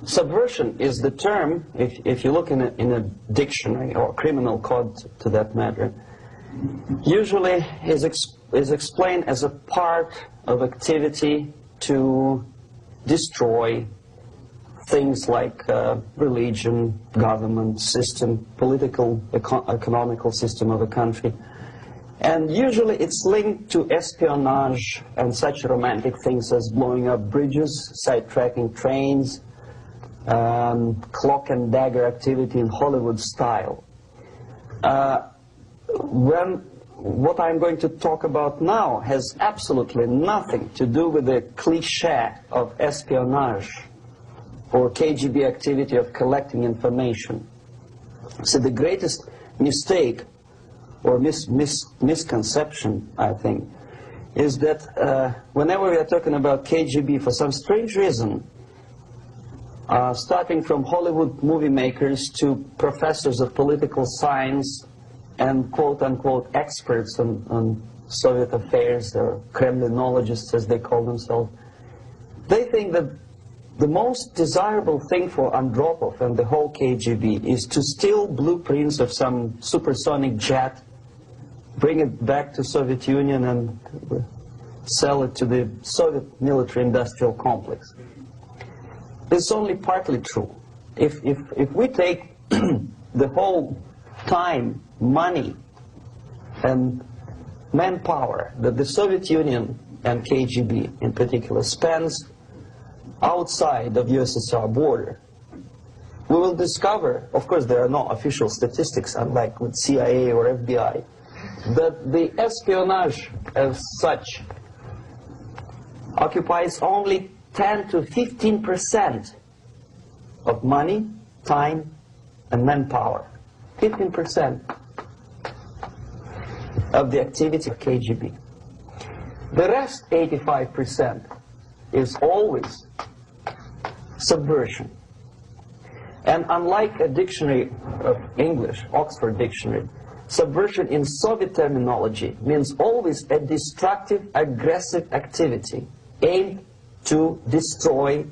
Subversion is the term, if you look in a dictionary or criminal code to that matter, usually is explained as a part of activity to destroy things like religion, government, system, political, economical system of a country. And usually it's linked to espionage and such romantic things as blowing up bridges, sidetracking trains, cloak and dagger activity in Hollywood style. What I'm going to talk about now has absolutely nothing to do with the cliché of espionage or KGB activity of collecting information. So the greatest mistake or misconception, I think, is that whenever we are talking about KGB, for some strange reason, starting from Hollywood movie makers to professors of political science and quote-unquote experts on Soviet affairs, or Kremlinologists as they call themselves, they think that the most desirable thing for Andropov and the whole KGB is to steal blueprints of some supersonic jet, bring it back to Soviet Union and sell it to the Soviet military-industrial complex. It's only partly true. If we take the whole time, money, and manpower that the Soviet Union and KGB in particular spends outside of USSR border, we will discover, of course there are no official statistics unlike with CIA or FBI, that the espionage as such occupies only 10 to 15% of money, time, and manpower. 15% of the activity of KGB. The rest, 85%, is always subversion. And unlike a dictionary of English, Oxford Dictionary, subversion in Soviet terminology means always a destructive, aggressive activity aimed to destroy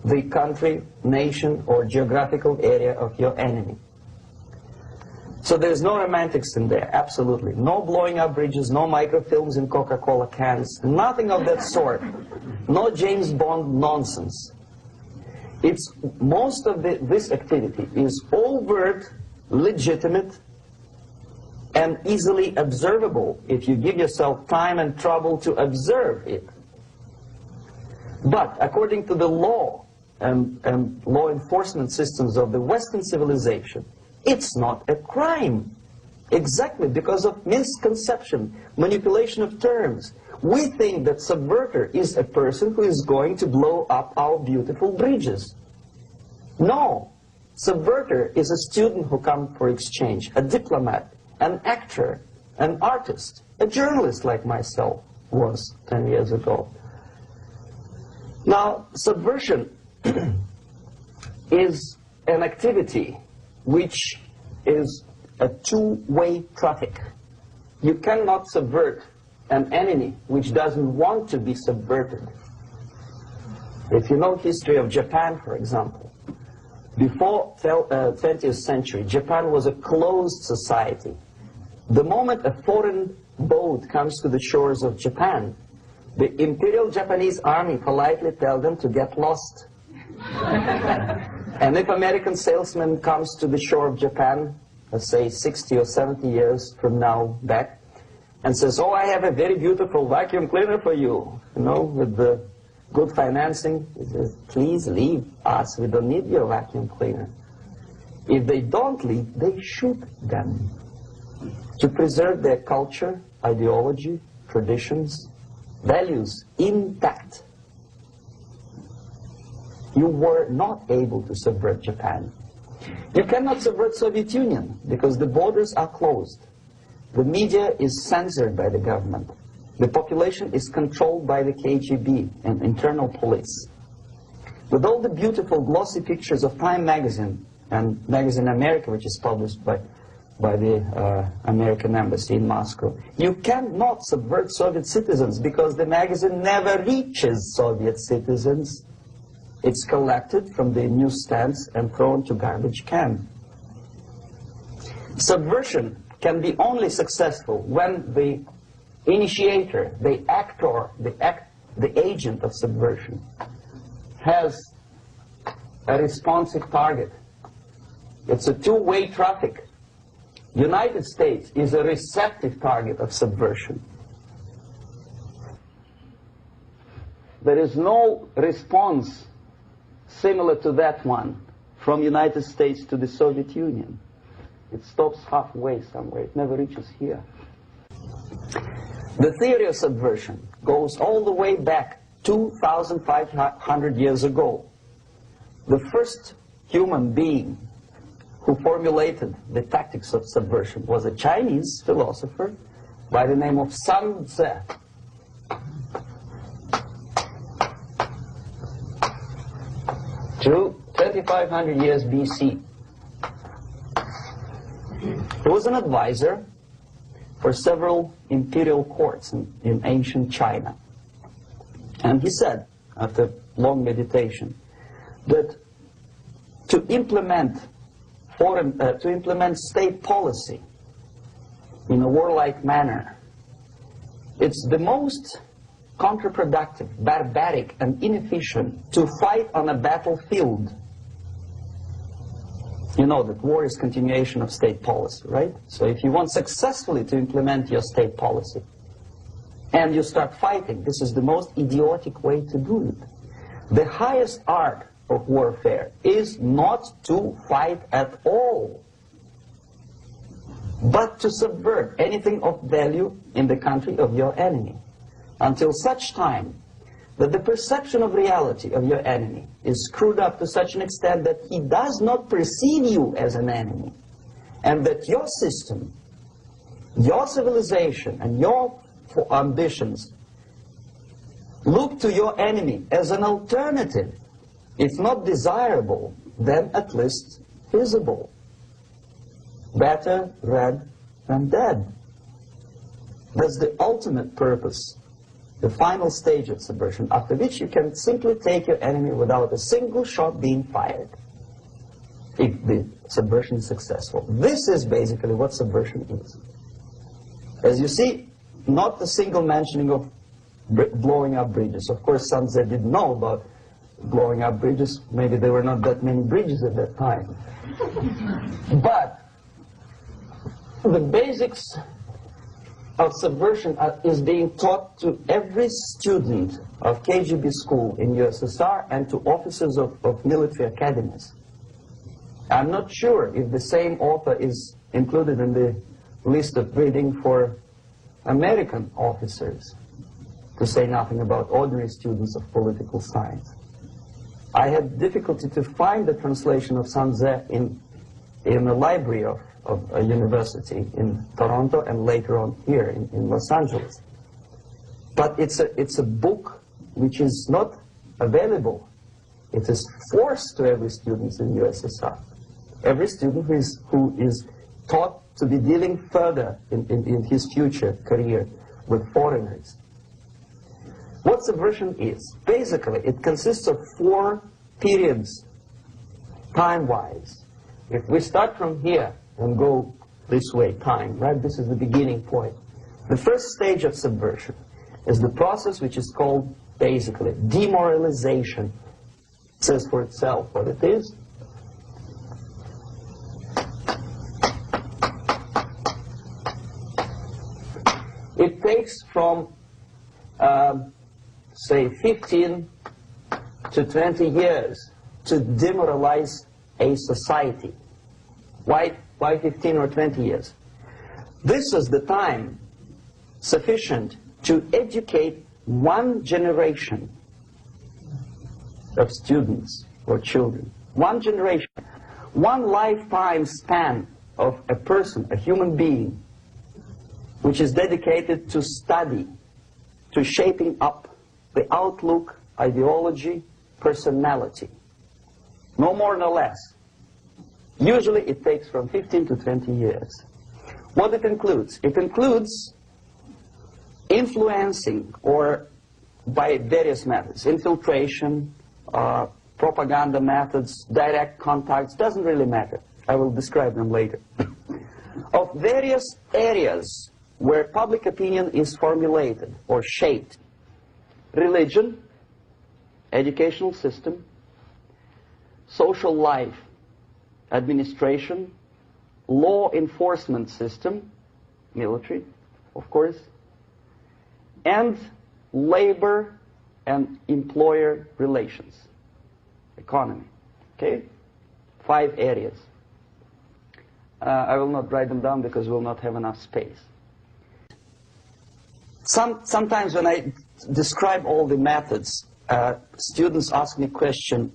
the country, nation, or geographical area of your enemy. So there's no romantics in there, absolutely. No blowing up bridges, no microfilms in Coca-Cola cans, nothing of that sort. No James Bond nonsense. It's most of this activity is overt, legitimate, and easily observable if you give yourself time and trouble to observe it. But according to the law and law enforcement systems of the Western civilization, it's not a crime. Exactly because of misconception, manipulation of terms. We think that subverter is a person who is going to blow up our beautiful bridges. No. Subverter is a student who comes for exchange, a diplomat, an actor, an artist, a journalist like myself was 10 years ago. Now, subversion is an activity which is a two-way traffic. You cannot subvert an enemy which doesn't want to be subverted. If you know history of Japan, for example, before 20th century, Japan was a closed society. The moment a foreign boat comes to the shores of Japan, the Imperial Japanese Army politely tells them to get lost. And if American salesman comes to the shore of Japan, let's say 60 or 70 years from now back, and says, oh, I have a very beautiful vacuum cleaner for you, with the good financing, he says, please leave us, we don't need your vacuum cleaner. If they don't leave, they shoot them to preserve their culture, ideology, traditions, values intact. You were not able to subvert Japan. You cannot subvert Soviet Union because the borders are closed. The media is censored by the government. The population is controlled by the KGB and internal police. With all the beautiful glossy pictures of Time magazine and Magazine America, which is published by the American embassy in Moscow, you cannot subvert Soviet citizens because the magazine never reaches Soviet citizens. It's collected from the newsstands and thrown to garbage can. Subversion can be only successful when the initiator, the actor, the agent of subversion has a responsive target. It's a two-way traffic. United States is a receptive target of subversion. There is no response similar to that one from United States to the Soviet Union. It stops halfway somewhere. It never reaches here. The theory of subversion goes all the way back 2,500 years ago. The first human being who formulated the tactics of subversion was a Chinese philosopher by the name of Sun Tzu. 2,500 years BC. He was an advisor for several imperial courts in ancient China. And he said, after long meditation, that to implement state policy in a warlike manner, it's the most counterproductive, barbaric, and inefficient to fight on a battlefield. You know that war is continuation of state policy, right? So if you want successfully to implement your state policy and you start fighting, this is the most idiotic way to do it. The highest art of warfare is not to fight at all, but to subvert anything of value in the country of your enemy, until such time that the perception of reality of your enemy is screwed up to such an extent that he does not perceive you as an enemy, and that your system, your civilization, and your ambitions look to your enemy as an alternative, if not desirable, then at least feasible. Better red than dead. That's the ultimate purpose, the final stage of subversion, after which you can simply take your enemy without a single shot being fired, if the subversion is successful. This is basically what subversion is. As you see, not a single mentioning of blowing up bridges. Of course, Sun Tzu didn't know about blowing up bridges. Maybe there were not that many bridges at that time. But the basics of subversion is being taught to every student of KGB school in USSR and to officers of military academies. I'm not sure if the same author is included in the list of reading for American officers, to say nothing about ordinary students of political science. I had difficulty to find the translation of Sun Tzu in a library of a university in Toronto and later on here in Los Angeles. But it's a book which is not available. It is forced to every student in USSR. Every student who is taught to be dealing further in his future career with foreigners. What subversion is? Basically, it consists of 4 periods, time-wise. If we start from here and go this way, time, right? This is the beginning point. The first stage of subversion is the process which is called, basically, demoralization. It says for itself what it is. It takes from, say, 15 to 20 years to demoralize a society. Why 15 or 20 years? This is the time sufficient to educate one generation of students or children. One generation. One lifetime span of a person, a human being, which is dedicated to study, to shaping up the outlook, ideology, personality. No more, no less. Usually it takes from 15 to 20 years. What it includes? It includes influencing, or by various methods, infiltration, propaganda methods, direct contacts, doesn't really matter. I will describe them later. Of various areas where public opinion is formulated or shaped: religion, educational system, social life, administration, law enforcement system, military, of course, and labor and employer relations, economy. Okay? 5 areas. I will not write them down because we will not have enough space. Sometimes when I describe all the methods, students ask me question,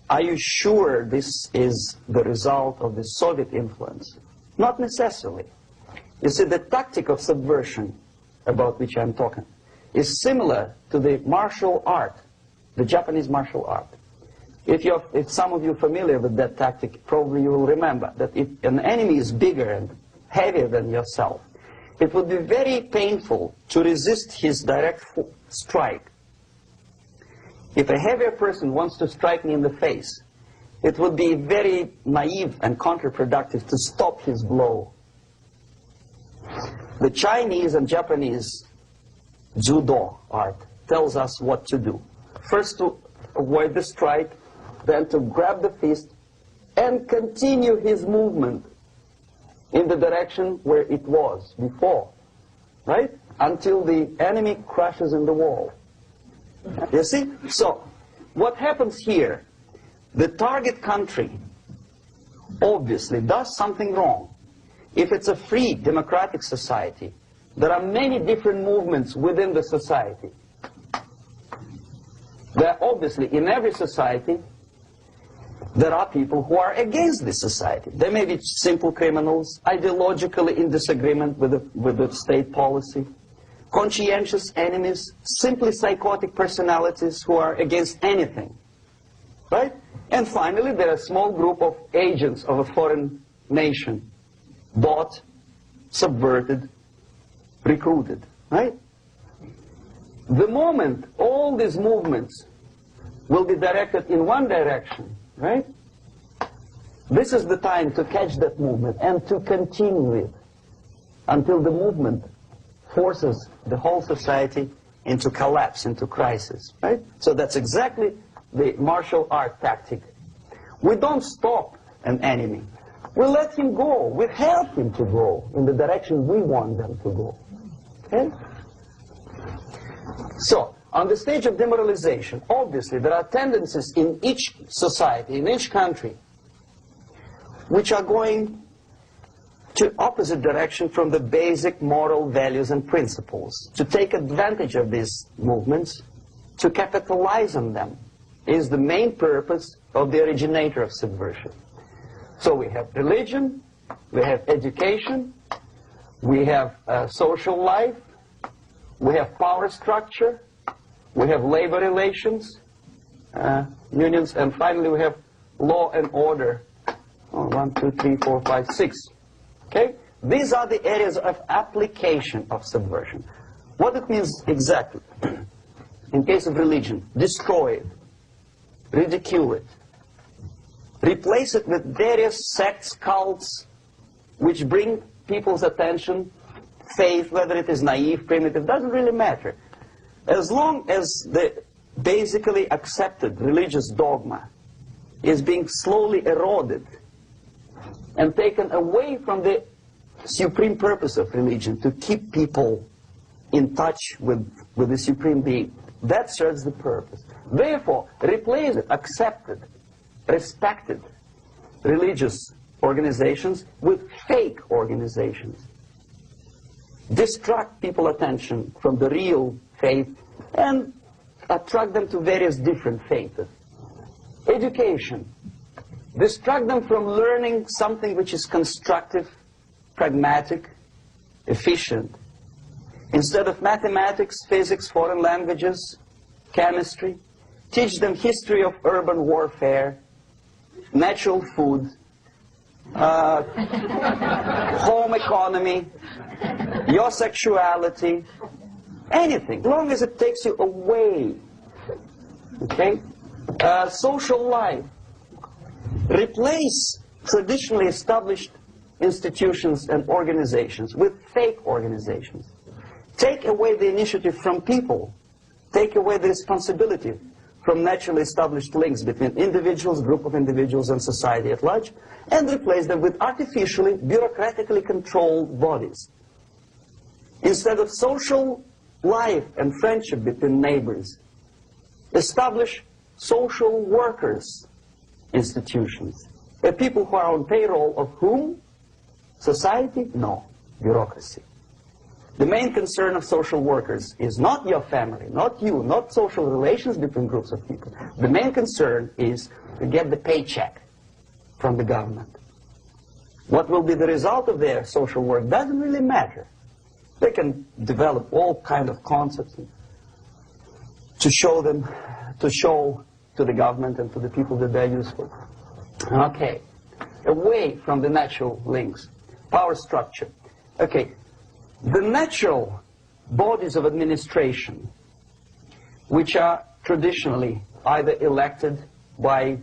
are you sure this is the result of the Soviet influence? Not necessarily. You see, the tactic of subversion, about which I'm talking, is similar to the martial art, the Japanese martial art. If some of you are familiar with that tactic, probably you will remember that if an enemy is bigger and heavier than yourself, it would be very painful to resist his direct strike. If a heavier person wants to strike me in the face, it would be very naive and counterproductive to stop his blow. The Chinese and Japanese judo art tells us what to do. First, to avoid the strike, then to grab the fist and continue his movement in the direction where it was before, right? Until the enemy crashes in the wall. You see? So, what happens here? The target country obviously does something wrong. If it's a free democratic society, there are many different movements within the society. There are obviously, in every society, there are people who are against this society. They may be simple criminals, ideologically in disagreement with the state policy, conscientious enemies, simply psychotic personalities who are against anything, right? And finally, there are a small group of agents of a foreign nation, bought, subverted, recruited, right? The moment all these movements will be directed in one direction, right? This is the time to catch that movement and to continue it until the movement forces the whole society into collapse, into crisis, right? So that's exactly the martial art tactic. We don't stop an enemy. We let him go. We help him to go in the direction we want them to go. Okay? So, on the stage of demoralization, obviously there are tendencies in each society, in each country, which are going to opposite direction from the basic moral values and principles. To take advantage of these movements, to capitalize on them, is the main purpose of the originator of subversion. So we have religion, we have education, we have social life, we have power structure, we have labor relations, unions, and finally we have law and order. 1, 2, 3, 4, 5, 6. Okay? These are the areas of application of subversion. What it means exactly? In case of religion, destroy it, ridicule it, replace it with various sects, cults, which bring people's attention, faith, whether it is naive, primitive, doesn't really matter. As long as the basically accepted religious dogma is being slowly eroded and taken away from the supreme purpose of religion, to keep people in touch with the supreme being, that serves the purpose. Therefore, replace it, accepted, respected religious organizations with fake organizations. Distract people's attention from the real faith and attract them to various different faiths. Education. Distract them from learning something which is constructive, pragmatic, efficient. Instead of mathematics, physics, foreign languages, chemistry, teach them history of urban warfare, natural food, home economy, your sexuality, anything, as long as it takes you away, okay, Social life. Replace traditionally established institutions and organizations with fake organizations. Take away the initiative from people. Take away the responsibility from naturally established links between individuals, group of individuals, and society at large, and replace them with artificially, bureaucratically controlled bodies. Instead of social life and friendship between neighbors, establish social workers institutions. The people who are on payroll of whom? Society? No. Bureaucracy. The main concern of social workers is not your family, not you, not social relations between groups of people. The main concern is to get the paycheck from the government. What will be the result of their social work doesn't really matter. They can develop all kind of concepts to show to the government and to the people that they're useful. Okay, away from the natural links, power structure. Okay, the natural bodies of administration, which are traditionally either elected by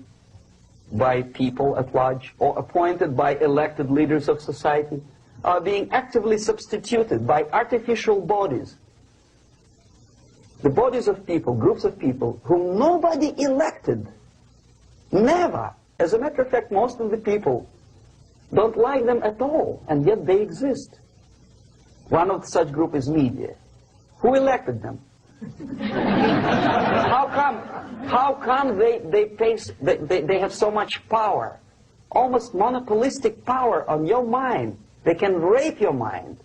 people at large or appointed by elected leaders of society, are being actively substituted by artificial bodies. The bodies of people, groups of people, whom nobody elected. Never. As a matter of fact, most of the people don't like them at all, and yet they exist. One of such group is media. Who elected them? How come they have so much power? Almost monopolistic power on your mind. They can rape your mind.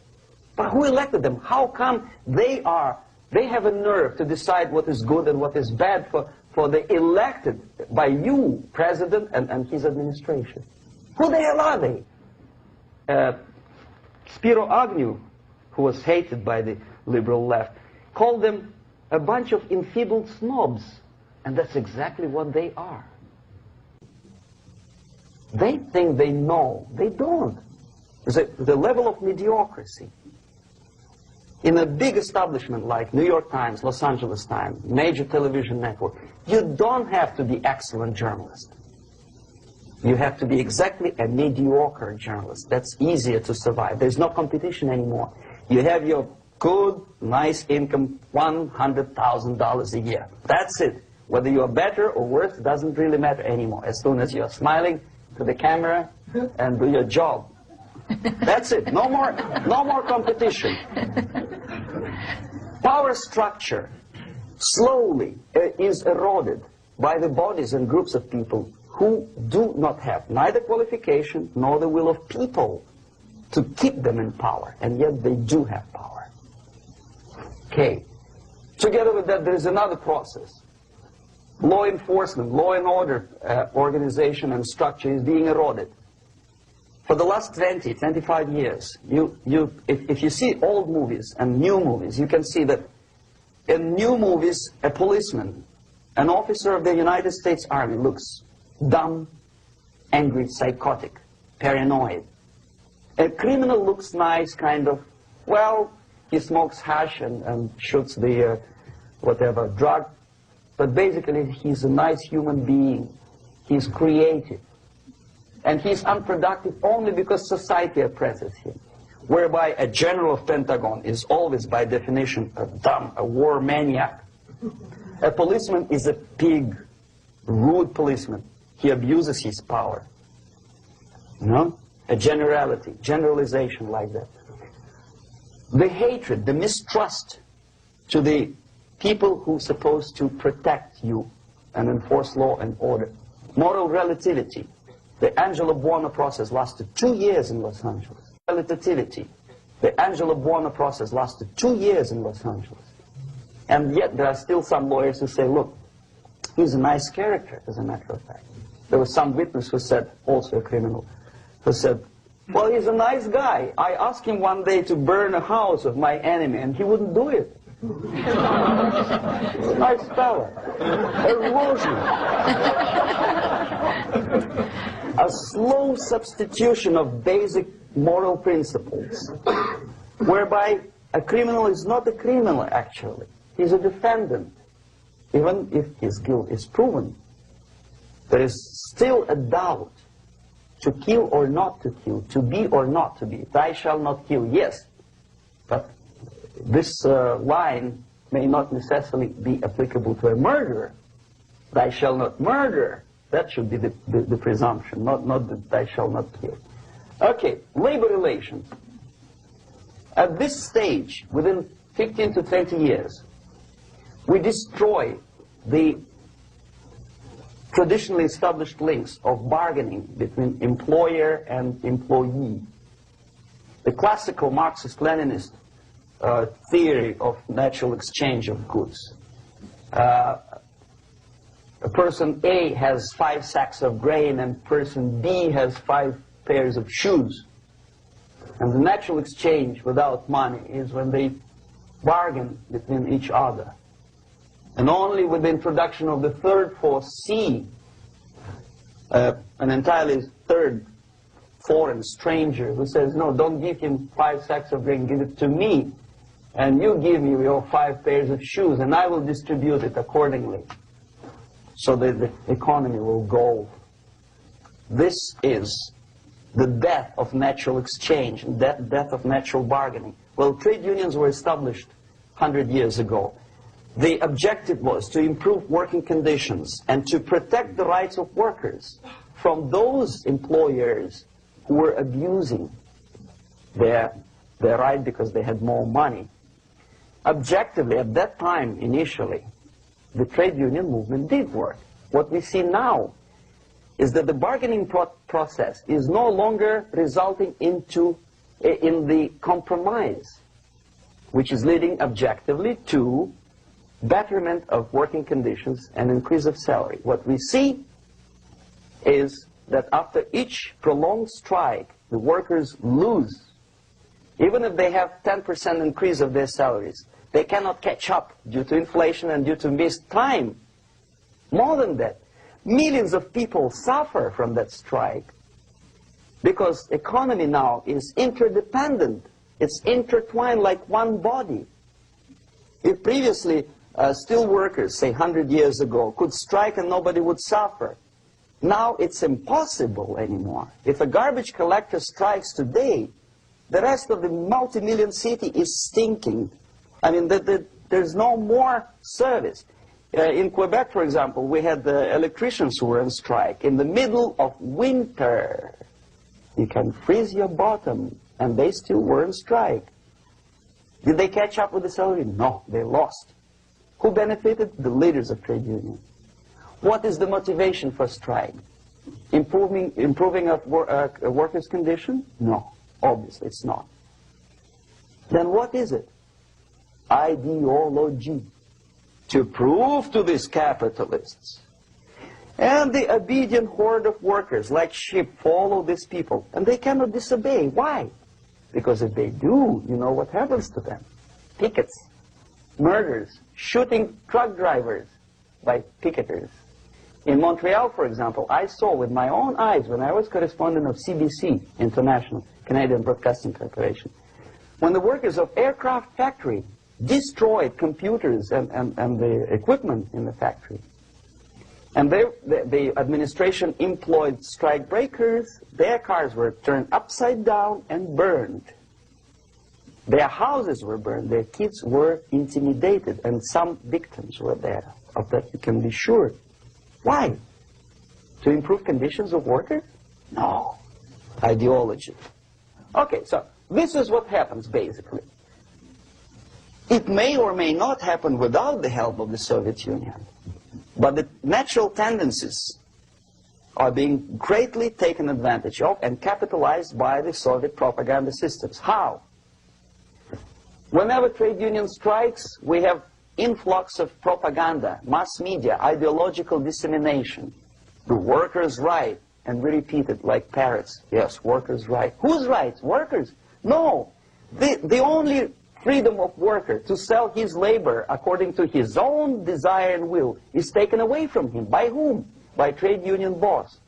But who elected them? How come they have a nerve to decide what is good and what is bad for the elected by you, president, and his administration? Who the hell are they? Spiro Agnew, who was hated by the liberal left, called them a bunch of enfeebled snobs. And that's exactly what they are. They think they know. They don't. The level of mediocrity. In a big establishment like New York Times, Los Angeles Times, major television network, you don't have to be excellent journalist. You have to be exactly a mediocre journalist. That's easier to survive. There's no competition anymore. You have your good, nice income, $100,000 a year. That's it. Whether you're better or worse doesn't really matter anymore. As soon as you're smiling to the camera and do your job. That's it. No more competition. Power structure slowly is eroded by the bodies and groups of people who do not have neither qualification nor the will of people to keep them in power, and yet they do have power. Okay. Together with that, there is another process. Law enforcement, law and order organization and structure is being eroded. For the last 20, 25 years, if you see old movies and new movies, you can see that in new movies, a policeman, an officer of the United States Army looks dumb, angry, psychotic, paranoid. A criminal looks nice, kind of, well, he smokes hash and shoots the whatever drug, but basically he's a nice human being. He's creative. And he's unproductive only because society oppresses him. Whereby a general of Pentagon is always, by definition, a dumb, a war maniac. A policeman is a pig, rude policeman. He abuses his power. You know? A generalization like that. The hatred, the mistrust to the people who are supposed to protect you and enforce law and order. Moral relativity. The Angelo Buono process lasted 2 years in Los Angeles. Relativity. The Angelo Buono process lasted 2 years in Los Angeles. And yet there are still some lawyers who say, look, he's a nice character, as a matter of fact. There was some witness who said, also a criminal, who said, well, he's a nice guy. I asked him one day to burn a house of my enemy, and he wouldn't do it. Nice fella. Erosion. A slow substitution of basic moral principles, whereby a criminal is not a criminal, actually. He's a defendant. Even if his guilt is proven, There is still a doubt to kill or not to kill, to be or not to be. Thou shalt not kill, yes, but this line may not necessarily be applicable to a murderer. Thou shalt not murder. That should be the presumption, not that thou shalt not kill. Okay, labor relations. At this stage, within 15 to 20 years, we destroy the traditionally established links of bargaining between employer and employee. The classical Marxist-Leninist theory of natural exchange of goods. Person A has 5 sacks of grain and person B has 5 pairs of shoes. And the natural exchange without money is when they bargain between each other. And only with the introduction of the third force, C, an entirely third foreign stranger who says, no, don't give him 5 sacks of grain, give it to me, and you give me your 5 pairs of shoes, and I will distribute it accordingly, so that the economy will go. This is the death of natural exchange, death of natural bargaining. Well, trade unions were established 100 years ago. The objective was to improve working conditions and to protect the rights of workers from those employers who were abusing their right because they had more money. Objectively, at that time, initially, the trade union movement did work. What we see now is that the bargaining process is no longer resulting in the compromise, which is leading objectively to betterment of working conditions and increase of salary. What we see is that after each prolonged strike, the workers lose. Even if they have 10% increase of their salaries, they cannot catch up due to inflation and due to missed time. More than that, millions of people suffer from that strike because economy now is interdependent. It's intertwined like one body. If previously steel workers, say 100 years ago, could strike and nobody would suffer, now it's impossible anymore. If a garbage collector strikes today, the rest of the multi-million city is stinking. I mean, there's no more service. In Quebec, for example, we had the electricians who were on strike in the middle of winter. You can freeze your bottom, and they still were on strike. Did they catch up with the salary? No, they lost. Who benefited? The leaders of trade unions. What is the motivation for strike? Improving of workers' condition? No, obviously it's not. Then what is it? Ideology. To prove to these capitalists. And the obedient horde of workers, like sheep, follow these people. And they cannot disobey. Why? Because if they do, you know what happens to them. Pickets, murders, shooting truck drivers by picketers. In Montreal, for example, I saw with my own eyes when I was correspondent of CBC International, Canadian Broadcasting Corporation, when the workers of aircraft factory destroyed computers and the equipment in the factory. And the administration employed strike breakers. Their cars were turned upside down and burned. Their houses were burned. Their kids were intimidated. And some victims were there. Of that you can be sure. Why? To improve conditions of workers? No. Ideology. Okay, so this is what happens basically. It may or may not happen without the help of the Soviet Union. But the natural tendencies are being greatly taken advantage of and capitalized by the Soviet propaganda systems. How? Whenever trade union strikes, we have influx of propaganda, mass media, ideological dissemination. The workers' right, and we repeat it like parrots. Yes, workers' right. Whose rights? Workers? No. The only freedom of worker to sell his labor according to his own desire and will is taken away from him. By whom? By trade union boss.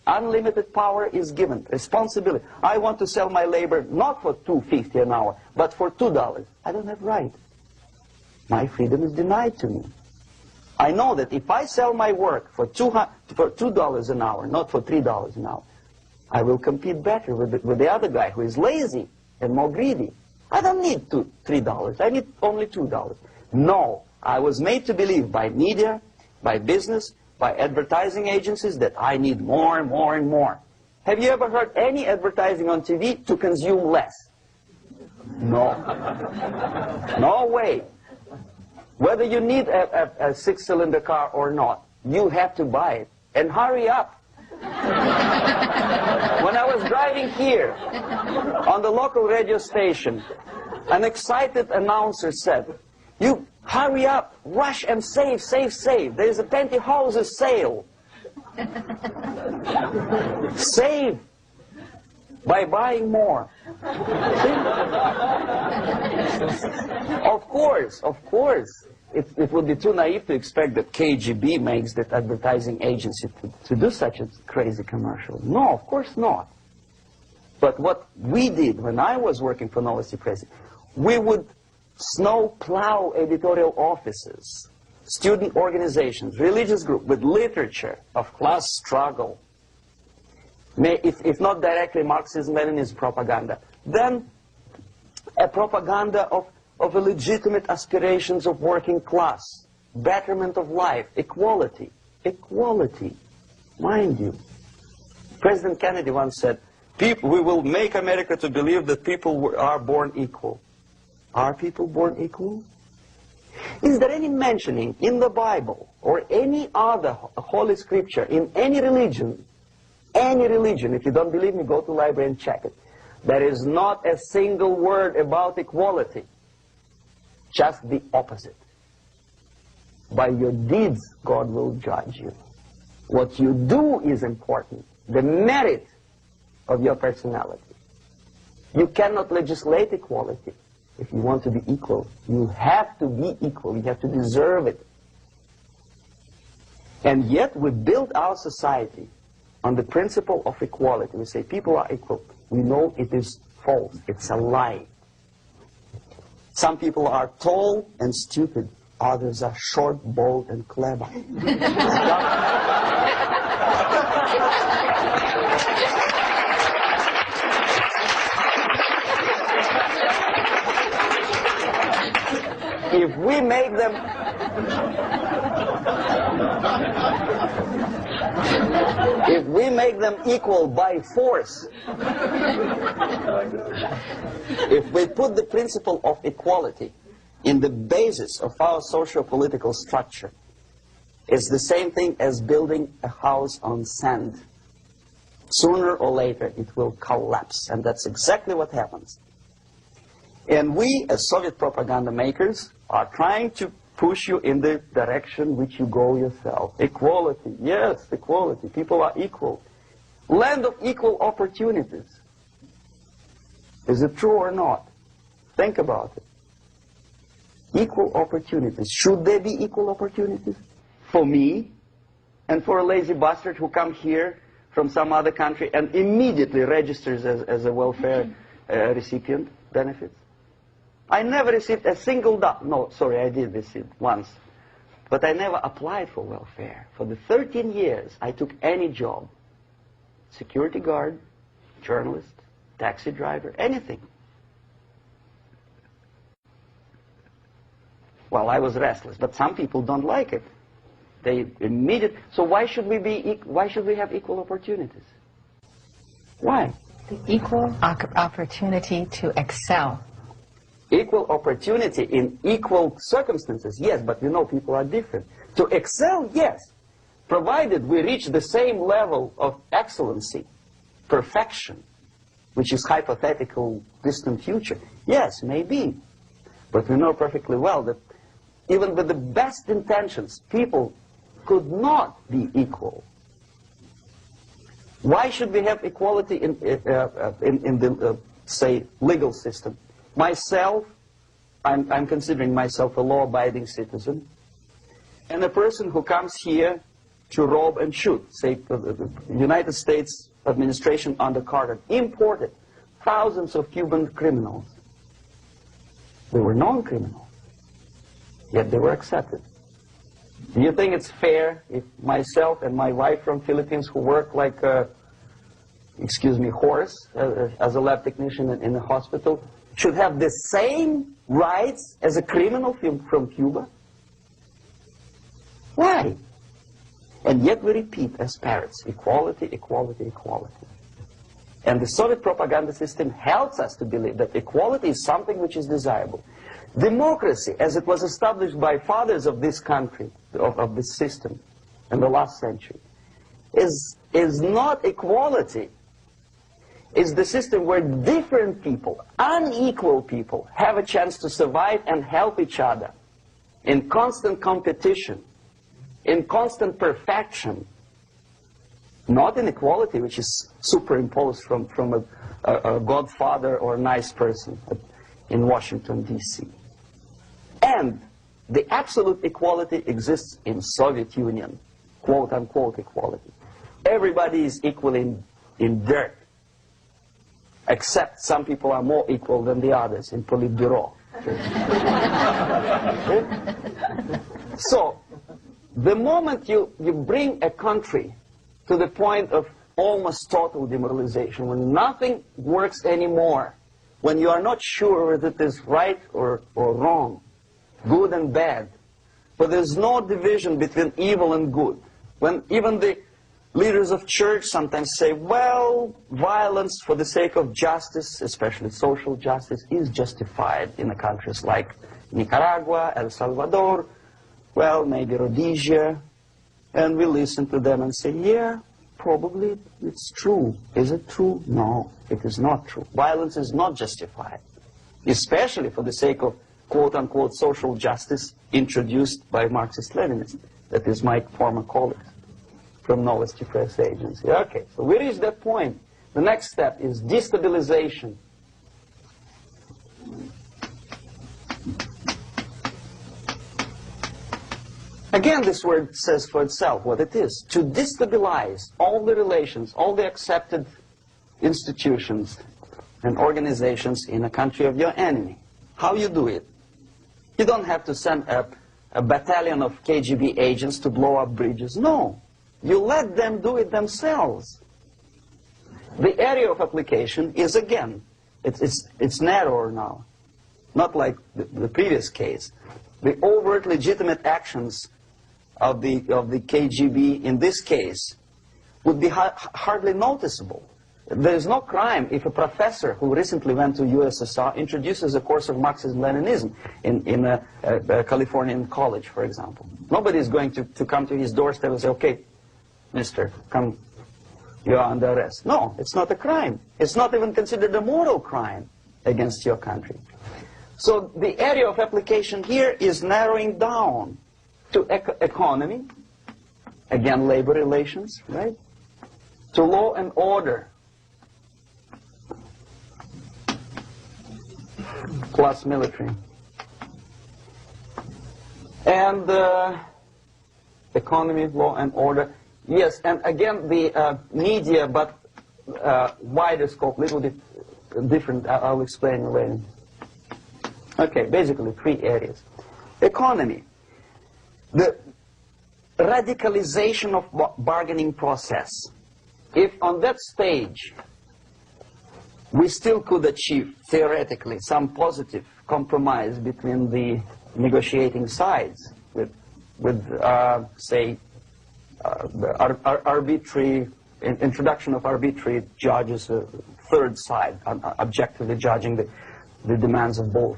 Unlimited power is given. Responsibility. I want to sell my labor not for $2.50 an hour, but for $2. I don't have right. My freedom is denied to me. I know that if I sell my work for $2 an hour, not for $3 an hour, I will compete better with the other guy who is lazy and more greedy. I don't need $3. I need only $2. No, I was made to believe by media, by business, by advertising agencies that I need more and more and more. Have you ever heard any advertising on TV to consume less? No. No way. Whether you need a six-cylinder car or not, you have to buy it. And hurry up. When I was driving here, on the local radio station, an excited announcer said, "You hurry up, rush and save, save, save. There is a pantyhose sale." Save by buying more. Of course. It would be too naive to expect that KGB makes that advertising agency to do such a crazy commercial. No, of course not. But what we did when I was working for Novosti Press, we would snow plow editorial offices, student organizations, religious groups with literature of class struggle, if not directly Marxism-Leninism propaganda, then a propaganda of legitimate aspirations of working class, betterment of life, equality, mind you. President Kennedy once said, we will make America to believe that people are born equal. Are people born equal? Is there any mentioning in the Bible or any other holy scripture in any religion, if you don't believe me, go to the library and check it, there is not a single word about equality. Just the opposite. By your deeds, God will judge you. What you do is important. The merit of your personality. You cannot legislate equality. If you want to be equal, you have to be equal. You have to deserve it. And yet we build our society on the principle of equality. We say people are equal. We know it is false. It's a lie. Some people are tall and stupid. Others are short, bold, and clever. If we make them equal by force, if we put the principle of equality in the basis of our socio-political structure, it's the same thing as building a house on sand. Sooner or later it will collapse, and that's exactly what happens. And we, as Soviet propaganda makers, are trying to push you in the direction which you go yourself. Equality, yes, equality. People are equal. Land of equal opportunities. Is it true or not? Think about it. Equal opportunities. Should there be equal opportunities? For me and for a lazy bastard who comes here from some other country and immediately registers as a welfare recipient benefits? I never received a single dollar. No, sorry, I did receive once. But I never applied for welfare. For the 13 years, I took any job. Security guard, journalist, taxi driver, anything. Well, I was restless, but some people don't like it. They immediately. So why should we have equal opportunities? Why? The equal opportunity to excel. Equal opportunity in equal circumstances, yes, but you know people are different. To excel, yes, provided we reach the same level of excellency, perfection, which is hypothetical, distant future. Yes, maybe. But we know perfectly well that even with the best intentions, people could not be equal. Why should we have equality in the, say, legal system? Myself, I'm considering myself a law-abiding citizen, and a person who comes here to rob and shoot, say, the United States administration under Carter, imported thousands of Cuban criminals. They were non-criminals, yet they were accepted. Do you think it's fair if myself and my wife from Philippines, who work like a, excuse me, horse as a lab technician in a hospital, should have the same rights as a criminal from Cuba? Why? And yet we repeat as parents, equality, equality, equality. And the Soviet propaganda system helps us to believe that equality is something which is desirable. Democracy, as it was established by fathers of this country, of this system in the last century, is not equality. It's the system where different people, unequal people, have a chance to survive and help each other in constant competition, in constant perfection, not in equality, which is superimposed from a godfather or a nice person in Washington, D.C. And the absolute equality exists in Soviet Union, quote-unquote equality. Everybody is equal in dirt, except some people are more equal than the others in Politburo. So, the moment you bring a country to the point of almost total demoralization, when nothing works anymore, when you are not sure whether it is right or wrong, good and bad, but there's no division between evil and good, when even the leaders of church sometimes say, well, violence for the sake of justice, especially social justice, is justified in countries like Nicaragua, El Salvador, well, maybe Rhodesia, and we listen to them and say, yeah, probably it's true. Is it true? No, it is not true. Violence is not justified, especially for the sake of quote-unquote social justice introduced by Marxist-Leninists, that is my former colleagues from Novosti Press Agency. Okay, so we reached that point. The next step is destabilization. Again, this word says for itself what it is. To destabilize all the relations, all the accepted institutions and organizations in a country of your enemy. How you do it? You don't have to send a battalion of KGB agents to blow up bridges. No. You let them do it themselves. The area of application is, again, it's narrower now. Not like the previous case. The overt legitimate actions of the KGB in this case would be hardly noticeable. There is no crime if a professor who recently went to USSR introduces a course of Marxism-Leninism in a Californian college, for example. Nobody is going to come to his doorstep and say, okay, mister, come, you are under arrest. No, it's not a crime. It's not even considered a moral crime against your country. So the area of application here is narrowing down to economy, again labor relations, right? To law and order, plus military. And economy, law and order. Yes, and again the media, but wider scope, little bit different. I'll explain later. Okay, basically three areas. Economy. The radicalization of bargaining process. If on that stage we still could achieve, theoretically, some positive compromise between the negotiating sides with say, arbitrary, introduction of arbitrary judges, a third side, objectively judging the demands of both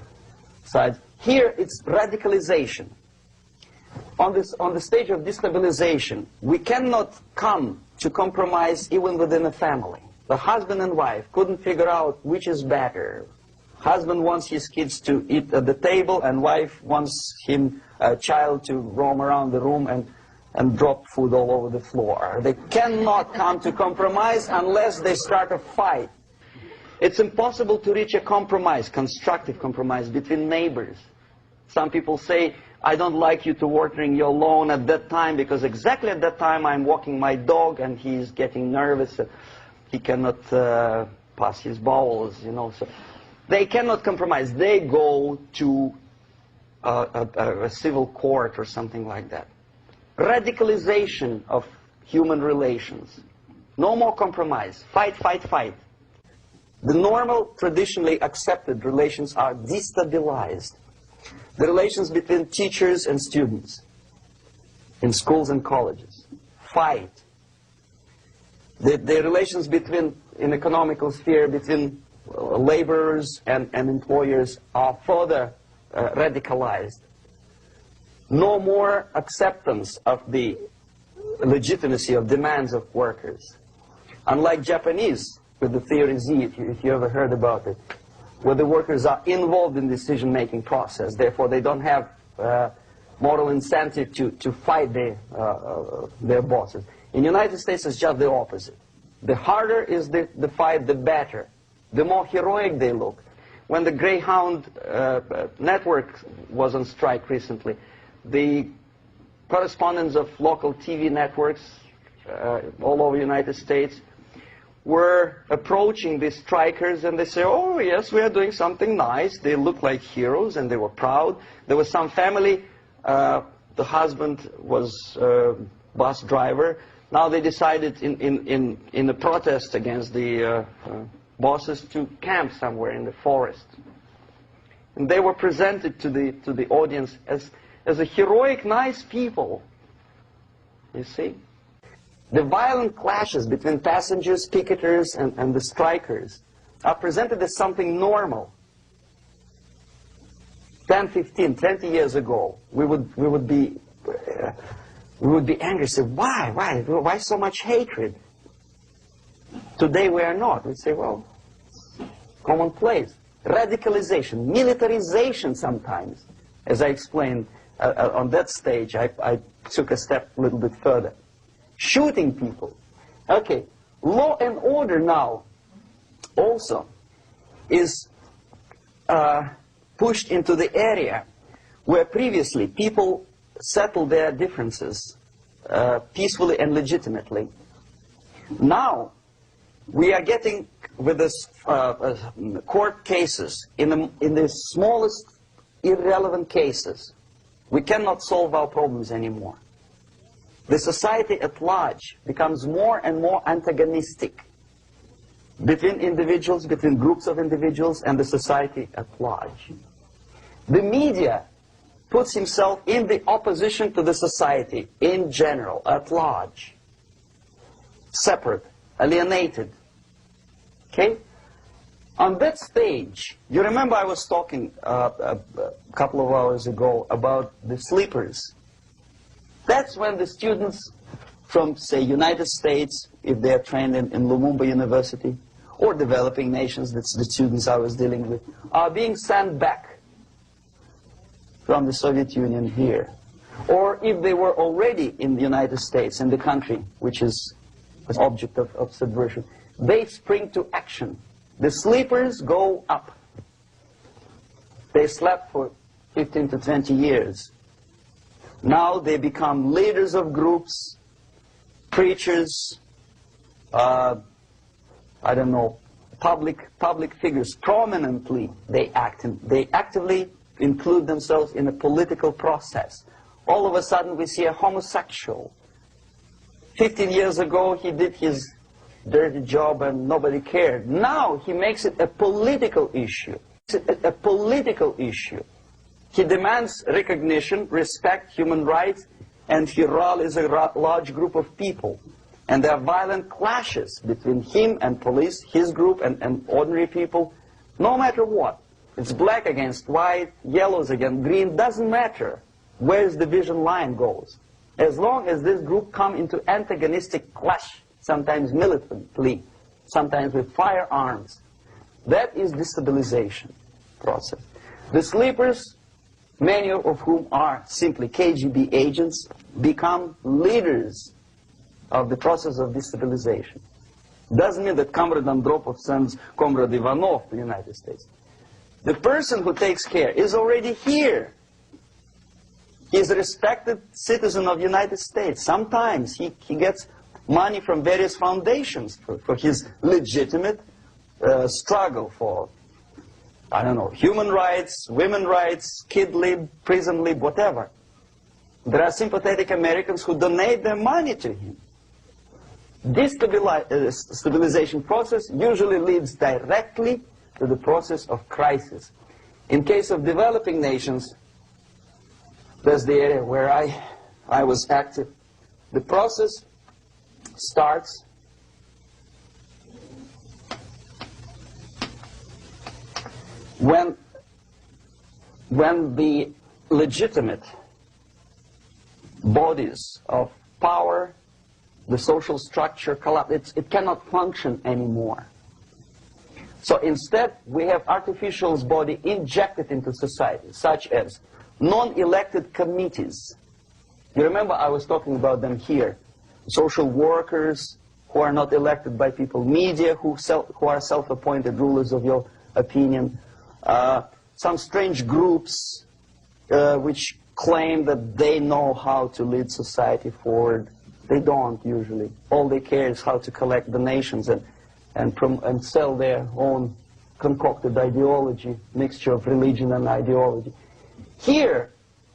sides. Here it's radicalization. On the stage of destabilization, we cannot come to compromise even within a family. The husband and wife couldn't figure out which is better. Husband wants his kids to eat at the table, and wife wants a child to roam around the room and drop food all over the floor. They cannot come to compromise unless they start a fight. It's impossible to reach a compromise, constructive compromise, between neighbors. Some people say, I don't like you to watering your lawn at that time because exactly at that time I'm walking my dog and he's getting nervous. He cannot pass his bowels, you know. So they cannot compromise. They go to a civil court or something like that. radicalization of human relations. No more compromise. Fight, fight, fight. The normal, traditionally accepted relations are destabilized. The relations between teachers and students in schools and colleges. Fight. The relations between, in economical sphere, between laborers and employers are further radicalized. No more acceptance of the legitimacy of demands of workers. Unlike Japanese, with the theory Z, if you ever heard about it, where the workers are involved in the decision-making process, therefore they don't have moral incentive to fight their bosses. In the United States, it's just the opposite. The harder is the fight, the better. The more heroic they look. When the Greyhound network was on strike recently, the correspondents of local TV networks all over the United States were approaching the strikers, and they say, oh yes, we are doing something nice. They looked like heroes and they were proud. There was some family, the husband was a bus driver. Now they decided in a protest against the bosses to camp somewhere in the forest. And they were presented to the audience as a heroic, nice people. You see? The violent clashes between passengers, picketers, and the strikers are presented as something normal. 10, 15, 20 years ago, we would be angry, say, why so much hatred? Today we are not. We say, well, commonplace. Radicalization, militarization sometimes. As I explained on that stage, I took a step a little bit further. Shooting people. Okay, law and order now also is pushed into the area where previously people settled their differences peacefully and legitimately. Now we are getting with this court cases in the smallest irrelevant cases. We cannot solve our problems anymore. The society at large becomes more and more antagonistic between individuals, between groups of individuals, and the society at large. The media puts himself in the opposition to the society in general, at large. Separate, alienated. Okay? On that stage, you remember I was talking a couple of hours ago about the sleepers. That's when the students from, say, United States, if they are trained in Lumumba University, or developing nations, that's the students I was dealing with, are being sent back from the Soviet Union here. Or if they were already in the United States, in the country, which is an object of subversion, they spring to action. The sleepers go up. They slept for 15 to 20 years. Now they become leaders of groups, preachers, I don't know, public figures. Prominently they act. They actively include themselves in a political process. All of a sudden we see a homosexual. 15 years ago he did his dirty job and nobody cared. Now he makes it a political issue. A political issue. He demands recognition, respect, human rights, and he rallies a large group of people. And there are violent clashes between him and police, his group and ordinary people, no matter what. It's black against white, yellows against green, doesn't matter where the division line goes. As long as this group come into antagonistic clash, sometimes militantly, sometimes with firearms, that is destabilization process. The sleepers, many of whom are simply KGB agents, become leaders of the process of destabilization. Doesn't mean that Comrade Andropov sends Comrade Ivanov to the United States. The person who takes care is already here. He is a respected citizen of the United States. Sometimes he gets money from various foundations for his legitimate struggle for, I don't know, human rights, women's rights, kid lib, prison lib, whatever. There are sympathetic Americans who donate their money to him. This stabilization process usually leads directly to the process of crisis. In case of developing nations, that's the area where I was active. The process starts when the legitimate bodies of power, the social structure collapse. It cannot function anymore. So instead, we have artificial body injected into society, such as non-elected committees. You remember I was talking about them here. Social workers who are not elected by people, media who are self-appointed rulers of your opinion, some strange groups which claim that they know how to lead society forward. They don't usually. All they care is how to collect donations and sell their own concocted ideology, mixture of religion and ideology. Here,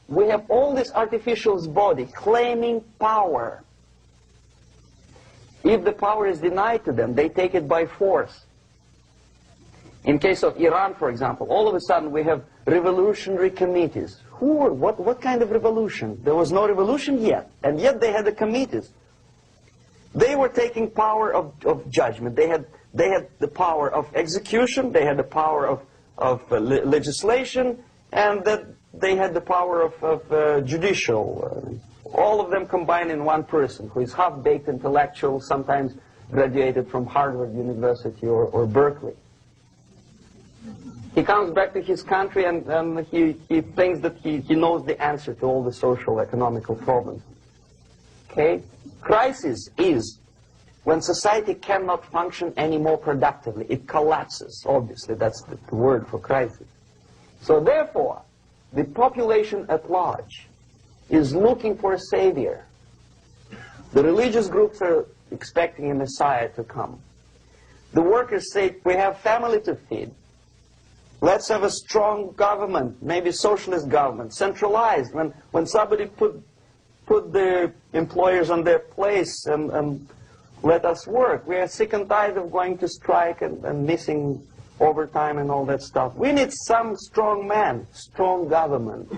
we have all this artificial body claiming power. If the power is denied to them, they take it by force. In case of Iran, for example, all of a sudden we have revolutionary committees. What kind of revolution? There was no revolution yet, and yet they had the committees. They were taking power of judgment. They had the power of execution, they had the power of legislation, and that they had the power of judicial. All of them combined in one person, who is half-baked intellectual, sometimes graduated from Harvard University or Berkeley. He comes back to his country and he thinks that he knows the answer to all the social, economical problems. Okay? Crisis is when society cannot function any more productively. It collapses, obviously. That's the word for crisis. So therefore, the population at large is looking for a savior. The religious groups are expecting a messiah to come. The workers say, we have family to feed. Let's have a strong government, maybe socialist government, centralized. When somebody put the employers on their place and let us work. We are sick and tired of going to strike and missing overtime and all that stuff. We need some strong man, strong government,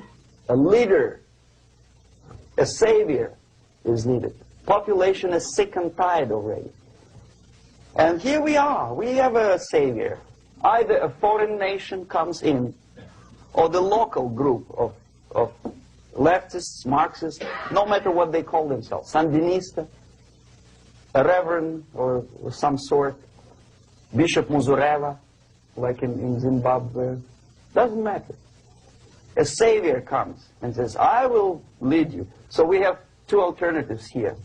a leader, a savior is needed. Population is sick and tired already. And here we are. We have a savior. Either a foreign nation comes in, or the local group of leftists, Marxists, no matter what they call themselves, Sandinista, a reverend or some sort, Bishop Muzureva, like in Zimbabwe, doesn't matter. A savior comes and says, I will lead you. So we have two alternatives here.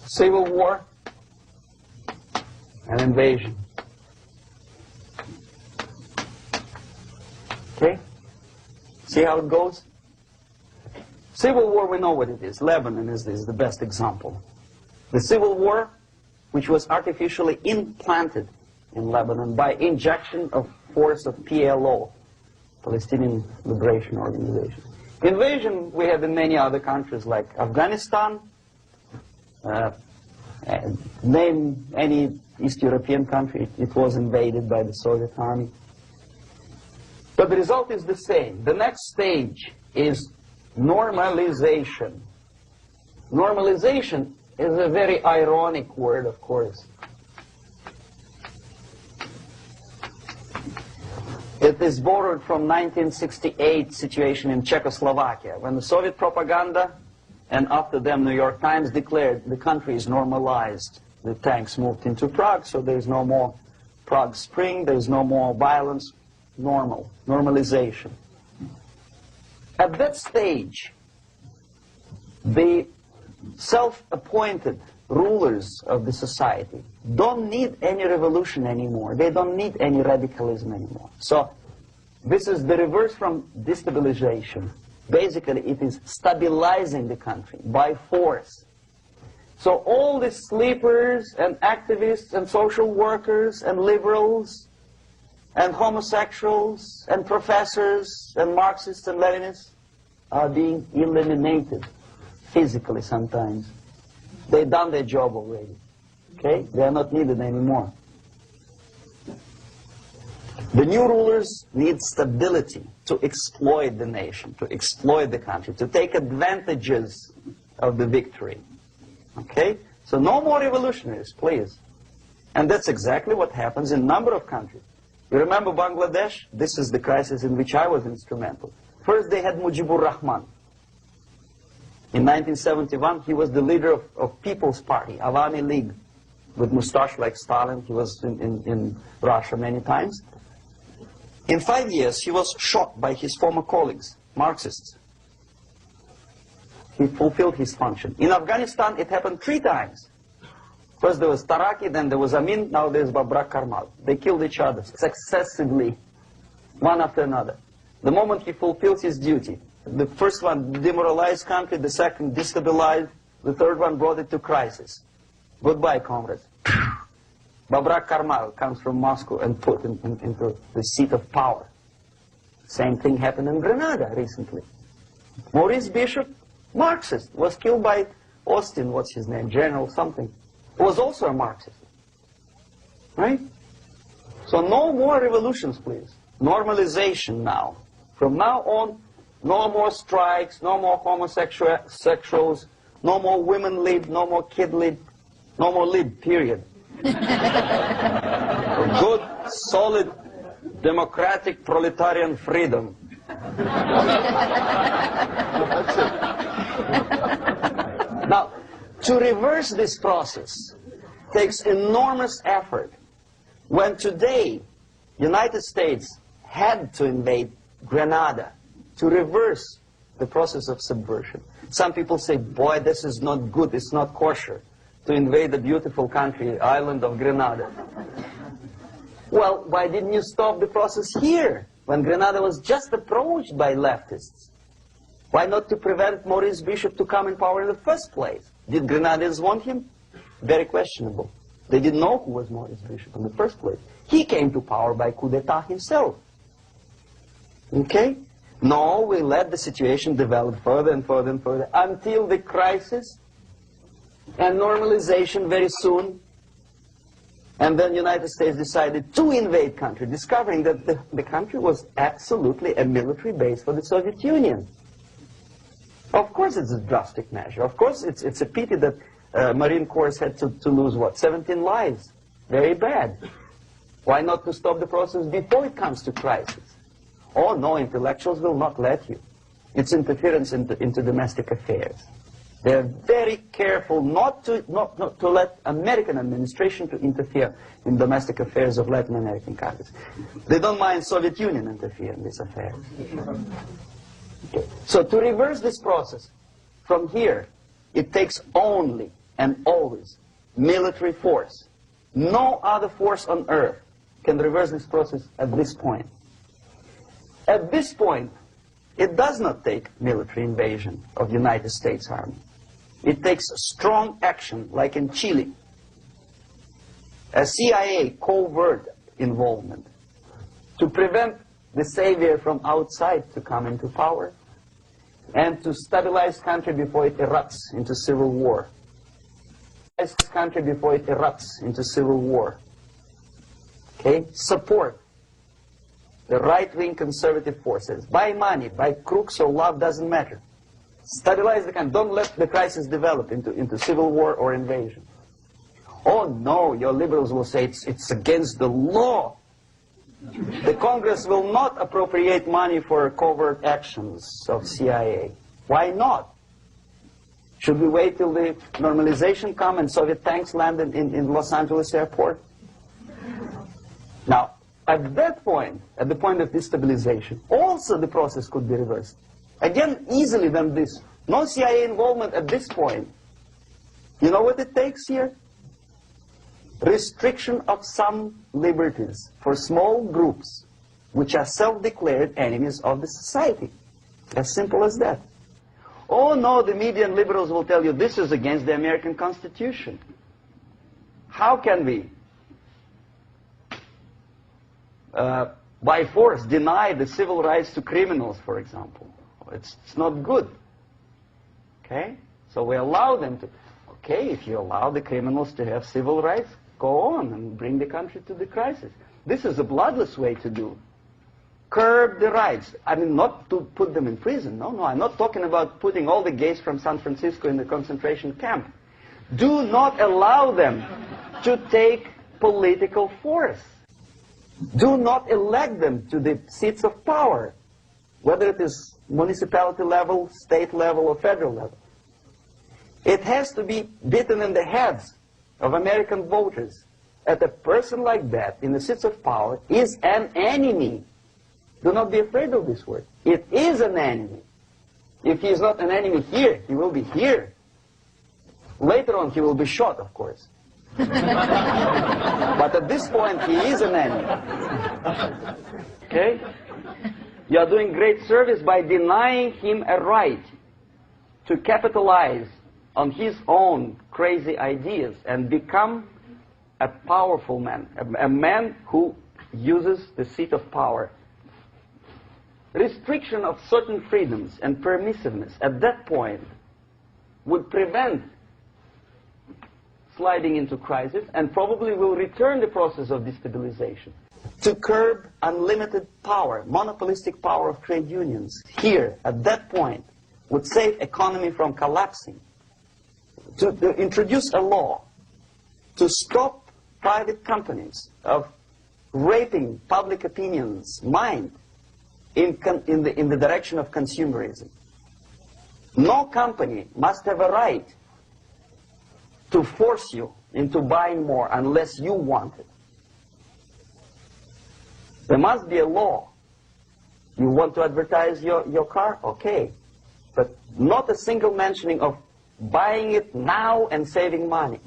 Civil war and invasion. Okay? See how it goes? Civil war, we know what it is. Lebanon is the best example. The civil war, which was artificially implanted in Lebanon by injection of force of PLO, Palestinian Liberation Organization. Invasion we have in many other countries like Afghanistan, name any East European country, it was invaded by the Soviet army. But the result is the same. The next stage is normalization. Normalization is a very ironic word, of course. It is borrowed from 1968 situation in Czechoslovakia, when the Soviet propaganda and after them New York Times declared the country is normalized. The tanks moved into Prague, so there's no more Prague Spring, there's no more violence. Normalization. At that stage, the self-appointed rulers of the society don't need any revolution anymore. They don't need any radicalism anymore. So this is the reverse from destabilization. Basically, it is stabilizing the country by force. So all the sleepers and activists and social workers and liberals and homosexuals and professors and Marxists and Leninists are being eliminated physically sometimes. They've done their job already. Okay? They are not needed anymore. The new rulers need stability to exploit the nation, to exploit the country, to take advantages of the victory. Okay? So no more revolutionaries, please. And that's exactly what happens in a number of countries. You remember Bangladesh? This is the crisis in which I was instrumental. First they had Mujibur Rahman. In 1971, he was the leader of People's Party, Awami League, with mustache like Stalin. He was in Russia many times. In 5 years, he was shot by his former colleagues, Marxists. He fulfilled his function. In Afghanistan, it happened 3 times. First there was Taraki, then there was Amin, now there's Babrak Karmal. They killed each other successively, one after another. The moment he fulfills his duty, the first one demoralized country, the second destabilized, the third one brought it to crisis. Goodbye, comrades. Babrak Karmal comes from Moscow and put into the seat of power. Same thing happened in Grenada recently. Maurice Bishop, Marxist, was killed by Austin, what's his name, General something, who was also a Marxist. Right? So no more revolutions, please. Normalization now. From now on, no more strikes, no more homosexuals, no more women lead, no more kid lead, no more lead, period. Good, solid, democratic, proletarian freedom. That's it. Now, to reverse this process takes enormous effort. When today, United States had to invade Grenada to reverse the process of subversion. Some people say, boy, this is not good, it's not kosher to invade the beautiful country, island of Grenada. Well, why didn't you stop the process here, when Grenada was just approached by leftists? Why not to prevent Maurice Bishop to come in power in the first place? Did Grenadians want him? Very questionable. They didn't know who was Maurice Bishop in the first place. He came to power by coup d'etat himself. Okay? No, we let the situation develop further and further and further until the crisis and normalization very soon. And then the United States decided to invade country, discovering that the country was absolutely a military base for the Soviet Union. Of course it's a drastic measure. Of course it's a pity that Marine Corps had to lose, what, 17 lives. Very bad. Why not to stop the process before it comes to crisis? Oh no, intellectuals will not let you. It's interference into domestic affairs. They're very careful not to let American administration to interfere in domestic affairs of Latin American countries. They don't mind Soviet Union interfering in these affairs. Okay. So to reverse this process, from here, it takes only and always military force. No other force on earth can reverse this process at this point. At this point, it does not take military invasion of the United States Army. It takes strong action, like in Chile. A CIA covert involvement to prevent the savior from outside to come into power and to stabilize the country before it erupts into civil war. Okay? Support the right-wing conservative forces. By money, by crooks or love, doesn't matter. Stabilize the country. Don't let the crisis develop into civil war or invasion. Oh no, your liberals will say it's against the law. The Congress will not appropriate money for covert actions of CIA. Why not? Should we wait till the normalization come and Soviet tanks land in Los Angeles airport? Now, at that point, at the point of destabilization, also the process could be reversed. Again, easily than this. No CIA involvement at this point. You know what it takes here? Restriction of some liberties for small groups which are self-declared enemies of the society. As simple as that. Oh no, the media and liberals will tell you this is against the American Constitution. How can we by force, deny the civil rights to criminals, for example. It's not good. Okay? So we allow them to... Okay, if you allow the criminals to have civil rights, go on and bring the country to the crisis. This is a bloodless way to do. Curb the rights. I mean, not to put them in prison. No, I'm not talking about putting all the gays from San Francisco in the concentration camp. Do not allow them to take political force. Do not elect them to the seats of power, whether it is municipality level, state level, or federal level. It has to be beaten in the heads of American voters that a person like that in the seats of power is an enemy. Do not be afraid of this word. It is an enemy. If he is not an enemy here, he will be here. Later on, he will be shot, of course. But at this point, he is an enemy. Okay? You are doing great service by denying him a right to capitalize on his own crazy ideas and become a powerful man, a man who uses the seat of power. Restriction of certain freedoms and permissiveness at that point would prevent sliding into crisis and probably will return the process of destabilization. To curb unlimited power, monopolistic power of trade unions, here, at that point, would save economy from collapsing. To introduce a law to stop private companies of raping public opinion's mind in the direction of consumerism. No company must have a right to force you into buying more unless you want it. There must be a law. You want to advertise your car? Okay. But not a single mentioning of buying it now and saving money.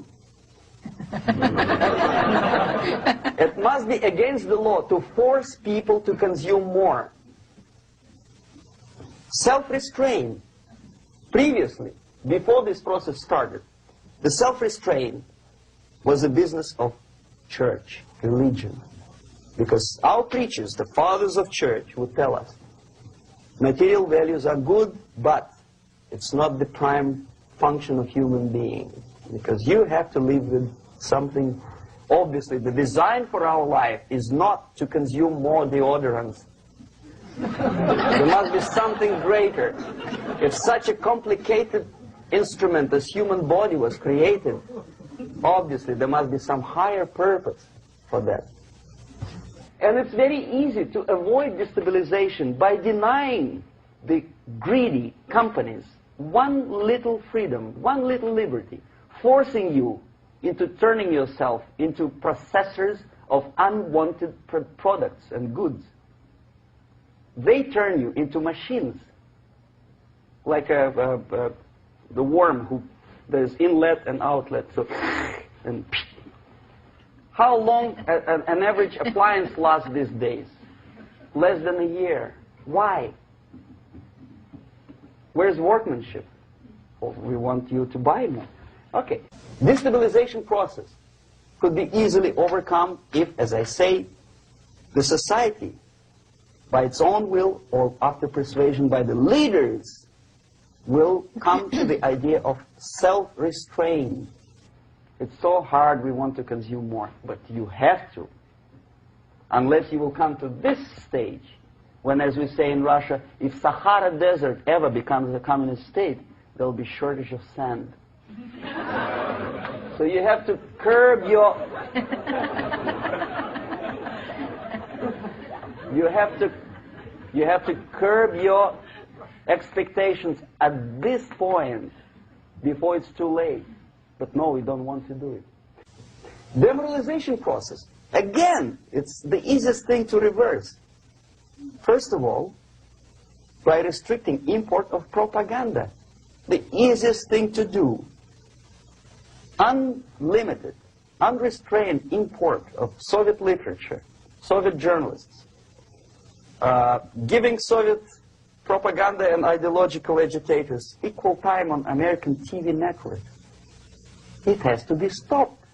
It must be against the law to force people to consume more. Self-restraint. Previously, before this process started, the self-restraint was a business of church, religion. Because our preachers, the fathers of church, would tell us, material values are good, but it's not the prime function of human being. Because you have to live with something. Obviously, the design for our life is not to consume more deodorants. There must be something greater. If such a complicated instrument as human body was created, obviously there must be some higher purpose for that. And it's very easy to avoid destabilization by denying the greedy companies one little freedom, one little liberty, forcing you into turning yourself into processors of unwanted products and goods. They turn you into machines, like the worm who there's inlet and outlet. So, and how long an average appliance lasts these days? Less than a year. Why? Where's workmanship? Well, we want you to buy more. Okay. Destabilization process could be easily overcome if, as I say, the society, by its own will or after persuasion by the leaders, will come to the idea of self-restraint. It's so hard, we want to consume more, but you have to. Unless you will come to this stage, when, as we say in Russia, if Sahara Desert ever becomes a communist state, there will be shortage of sand. So you have to curb your... You have to curb your expectations at this point before it's too late. But no, we don't want to do it. Demoralization process. Again, it's the easiest thing to reverse. First of all, by restricting import of propaganda. The easiest thing to do. Unlimited, unrestrained import of Soviet literature, Soviet journalists, giving Soviet propaganda and ideological agitators equal time on American TV networks. It has to be stopped.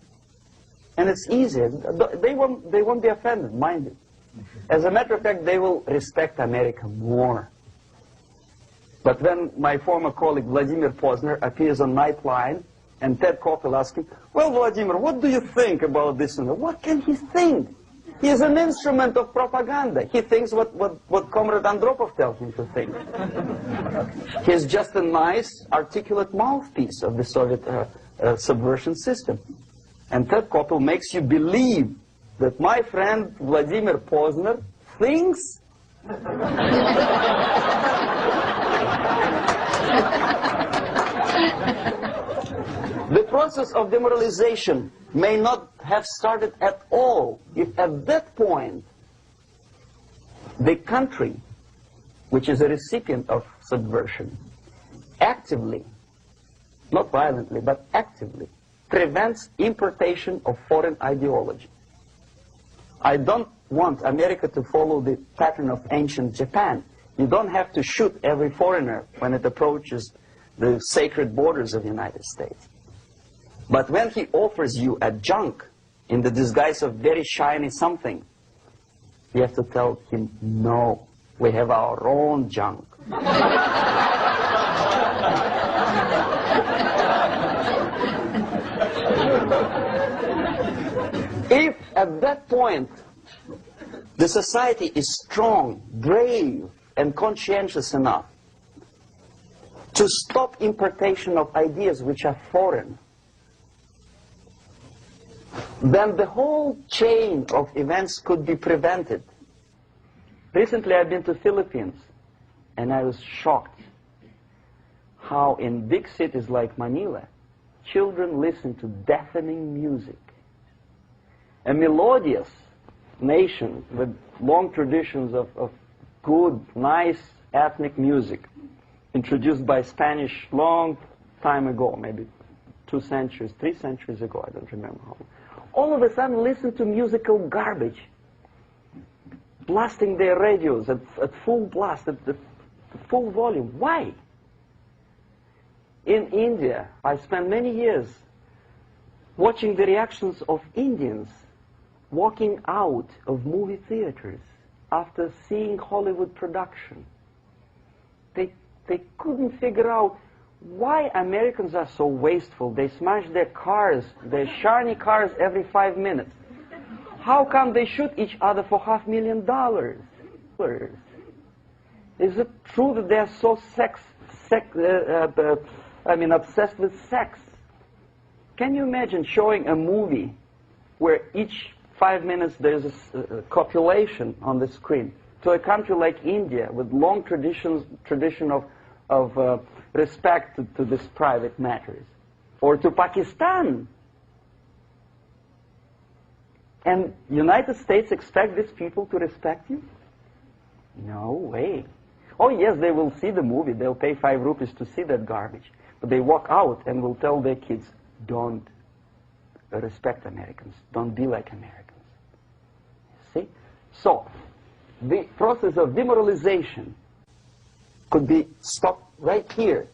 And it's easy. They won't be offended, mind you. As a matter of fact, they will respect America more. But when my former colleague Vladimir Posner appears on Nightline, and Ted Koppel asks him, well, Vladimir, what do you think about this? And what can he think? He is an instrument of propaganda. He thinks what Comrade Andropov tells him to think. He's just a nice, articulate mouthpiece of the Soviet subversion system. And Ted Koppel makes you believe that my friend Vladimir Posner thinks the process of demoralization may not have started at all if at that point the country, which is a recipient of subversion, actively, not violently, but actively, prevents importation of foreign ideology. I don't want America to follow the pattern of ancient Japan. You don't have to shoot every foreigner when it approaches the sacred borders of the United States. But when he offers you a junk in the disguise of very shiny something, you have to tell him, no, we have our own junk. If at that point the society is strong, brave, and conscientious enough to stop importation of ideas which are foreign, then the whole chain of events could be prevented. Recently I've been to Philippines, and I was shocked how in big cities like Manila, children listen to deafening music. A melodious nation with long traditions of good, nice ethnic music, introduced by Spanish long time ago, maybe 2 centuries, 3 centuries ago, I don't remember how. All of a sudden listen to musical garbage, blasting their radios at full blast, at full volume. Why? In India, I spent many years watching the reactions of Indians walking out of movie theaters after seeing Hollywood production. They couldn't figure out why Americans are so wasteful. They smash their cars, their shiny cars, every 5 minutes. How come they shoot each other for $500,000? Is it true that they are so obsessed with sex? Can you imagine showing a movie where each 5 minutes there's a copulation on the screen to a country like India with long tradition of respect to these private matters, or to Pakistan? And United States expect these people to respect you? No way. Oh yes, they will see the movie, they'll pay 5 rupees to see that garbage, but they walk out and will tell their kids, don't respect Americans, don't be like Americans. See? So, the process of demoralization could be stopped right here,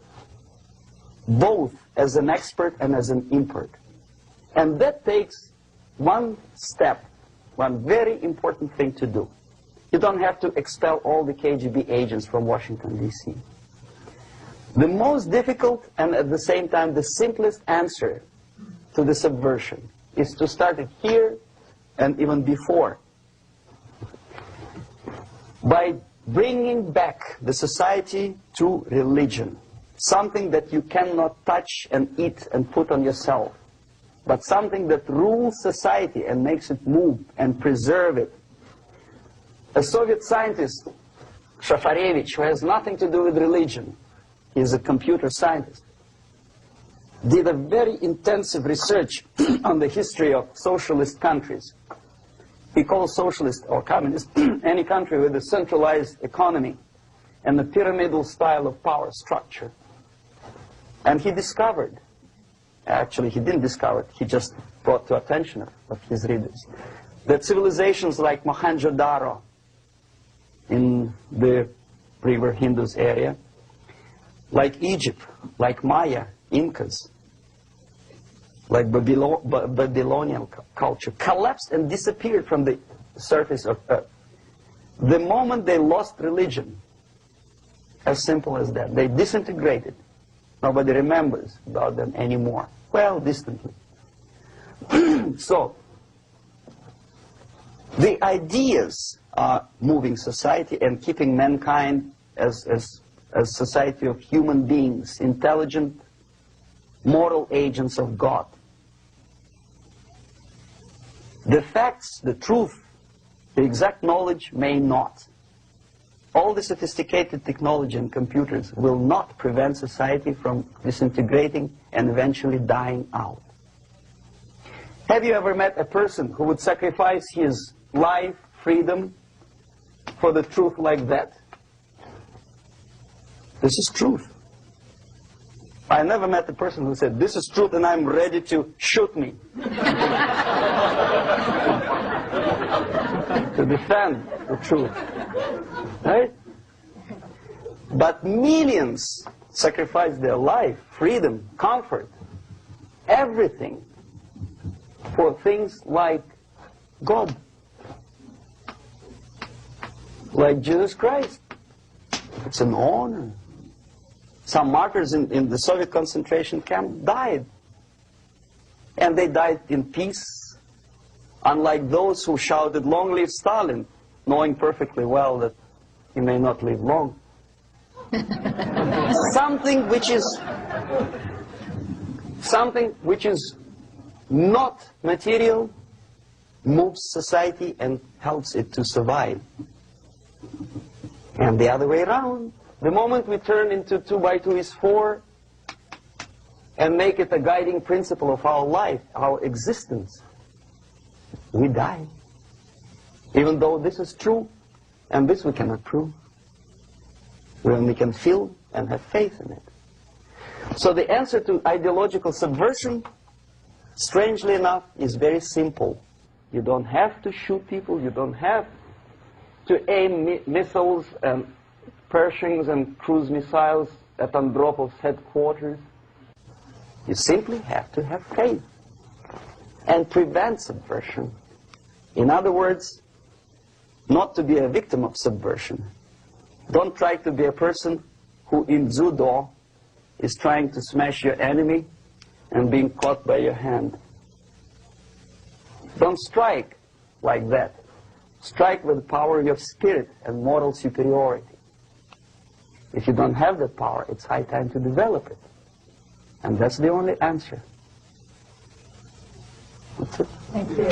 both as an expert and as an import. And that takes one step, one very important thing to do. You don't have to expel all the KGB agents from Washington, D.C. The most difficult and at the same time the simplest answer to the subversion is to start it here and even before, by bringing back the society to religion, something that you cannot touch and eat and put on yourself, but something that rules society and makes it move and preserve it. A Soviet scientist, Shafarevich, who has nothing to do with religion, he's a computer scientist, did a very intensive research on the history of socialist countries. He calls socialist or communist any country with a centralized economy and a pyramidal style of power structure. And he discovered, actually he didn't discover it, he just brought to attention of his readers, that civilizations like Mohenjo-Daro in the river Indus area, like Egypt, like Maya, Incas, like Babylonian culture, collapsed and disappeared from the surface of The moment they lost religion, as simple as that, they disintegrated. Nobody remembers about them anymore. Well, distantly. So, the ideas are moving society and keeping mankind as a society of human beings, intelligent, moral agents of God. The facts, the truth, the exact knowledge may not. All the sophisticated technology and computers will not prevent society from disintegrating and eventually dying out. Have you ever met a person who would sacrifice his life, freedom, for the truth like that? This is truth. I never met a person who said, this is truth and I'm ready to shoot me. To defend the truth. Right? But millions sacrifice their life, freedom, comfort, everything for things like God, like Jesus Christ. It's an honor. Some martyrs in the Soviet concentration camp died. And they died in peace, unlike those who shouted, "Long live Stalin," knowing perfectly well that he may not live long. Something which is not material moves society and helps it to survive. And the other way around. The moment we turn into 2 by 2 is 4 and make it a guiding principle of our life, our existence, we die. Even though this is true, and this we cannot prove. We only can feel and have faith in it. So the answer to ideological subversion, strangely enough, is very simple. You don't have to shoot people, you don't have to aim missiles and Pershings and cruise missiles at Andropov's headquarters. You simply have to have faith and prevent subversion. In other words, not to be a victim of subversion. Don't try to be a person who in judo is trying to smash your enemy and being caught by your hand. Don't strike like that. Strike with the power of your spirit and moral superiority. If you don't have that power, it's high time to develop it. And that's the only answer. That's it. Thank you.